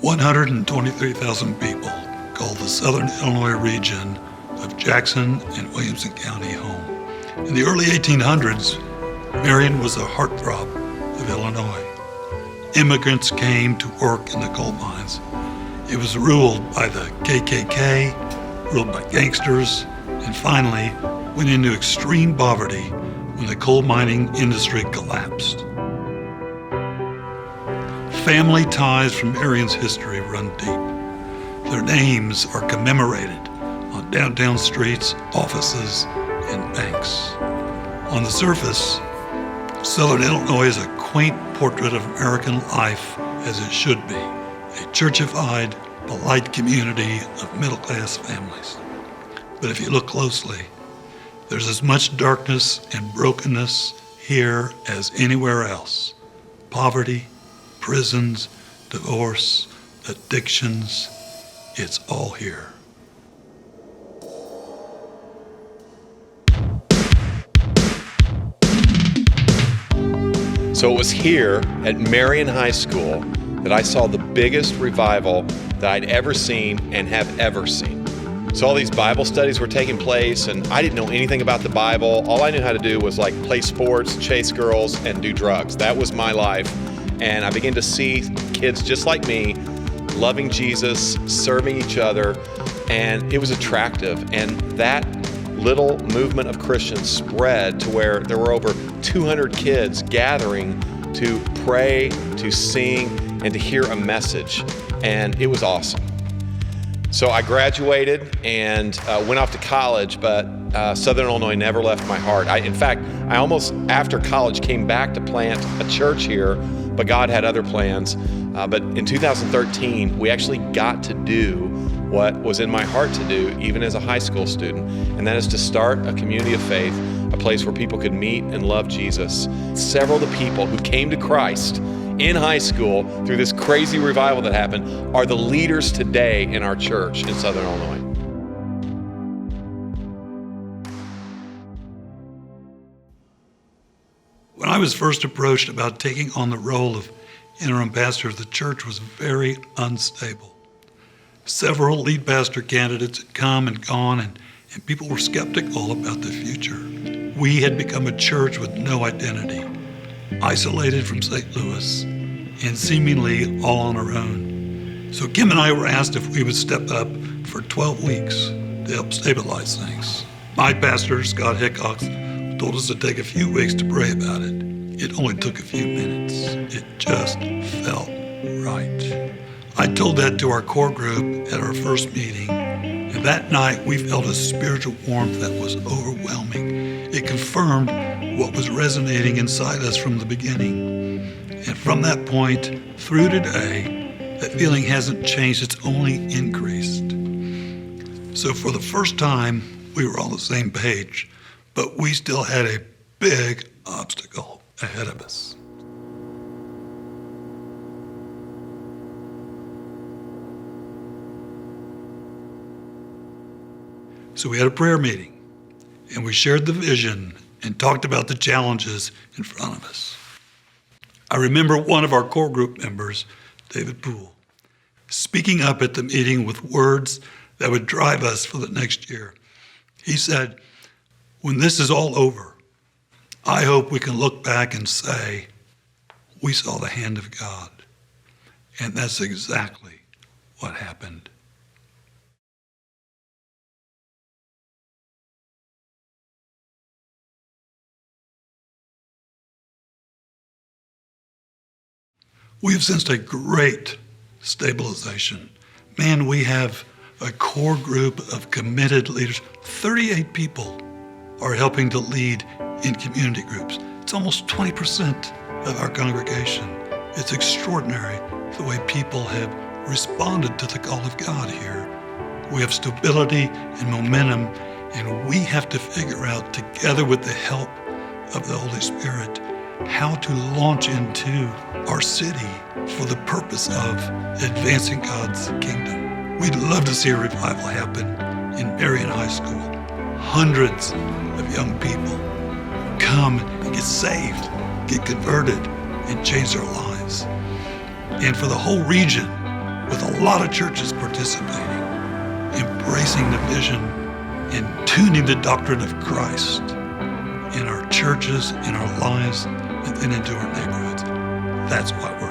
123,000 people call the Southern Illinois region of Jackson and Williamson County home. In the early 1800s, Marion was a heartthrob of Illinois. Immigrants came to work in the coal mines. It was ruled by the KKK, ruled by gangsters, and finally went into extreme poverty when the coal mining industry collapsed. Family ties from Marion's history run deep. Their names are commemorated on downtown streets, offices, and banks. On the surface, Southern Illinois is a quaint portrait of American life as it should be, a churchified, polite community of middle-class families. But if you look closely, there's as much darkness and brokenness here as anywhere else. Poverty, prisons, divorce, addictions, it's all here. So it was here at Marion High School that I saw the biggest revival that I'd ever seen and have ever seen. So all these Bible studies were taking place, and I didn't know anything about the Bible. All I knew how to do was play sports, chase girls, and do drugs. That was my life. And I began to see kids just like me, loving Jesus, serving each other, and it was attractive. And that little movement of Christians spread to where there were over 200 kids gathering to pray, to sing, and to hear a message. And it was awesome. So I graduated and went off to college, but Southern Illinois never left my heart. In fact, I almost, after college, came back to plant a church here, but God had other plans. But in 2013, we actually got to do what was in my heart to do, even as a high school student, and that is to start a community of faith, a place where people could meet and love Jesus. Several of the people who came to Christ in high school through this crazy revival that happened are the leaders today in our church in Southern Illinois. When I was first approached about taking on the role of interim pastor, the church was very unstable. Several lead pastor candidates had come and gone, and people were skeptical about the future. We had become a church with no identity, isolated from St. Louis, and seemingly all on our own. So Kim and I were asked if we would step up for 12 weeks to help stabilize things. My pastor, Scott Hickox, told us to take a few weeks to pray about it. It only took a few minutes. It just felt right. I told that to our core group at our first meeting, and that night we felt a spiritual warmth that was overwhelming. It confirmed what was resonating inside us from the beginning. And from that point through today, that feeling hasn't changed, it's only increased. So for the first time, we were on the same page, but we still had a big obstacle ahead of us. So we had a prayer meeting, and we shared the vision and talked about the challenges in front of us. I remember one of our core group members, David Poole, speaking up at the meeting with words that would drive us for the next year. He said, "When this is all over, I hope we can look back and say, we saw the hand of God." And that's exactly what happened. We have sensed a great stabilization. Man, we have a core group of committed leaders. 38 people are helping to lead in community groups. It's almost 20% of our congregation. It's extraordinary the way people have responded to the call of God here. We have stability and momentum, and we have to figure out, together with the help of the Holy Spirit, how to launch into our city for the purpose of advancing God's kingdom. We'd love to see a revival happen in Marion High School. Hundreds of young people come and get saved, get converted, and change their lives. And for the whole region, with a lot of churches participating, embracing the vision and tuning the doctrine of Christ in our churches, in our lives, and then into our neighborhoods. That's what we're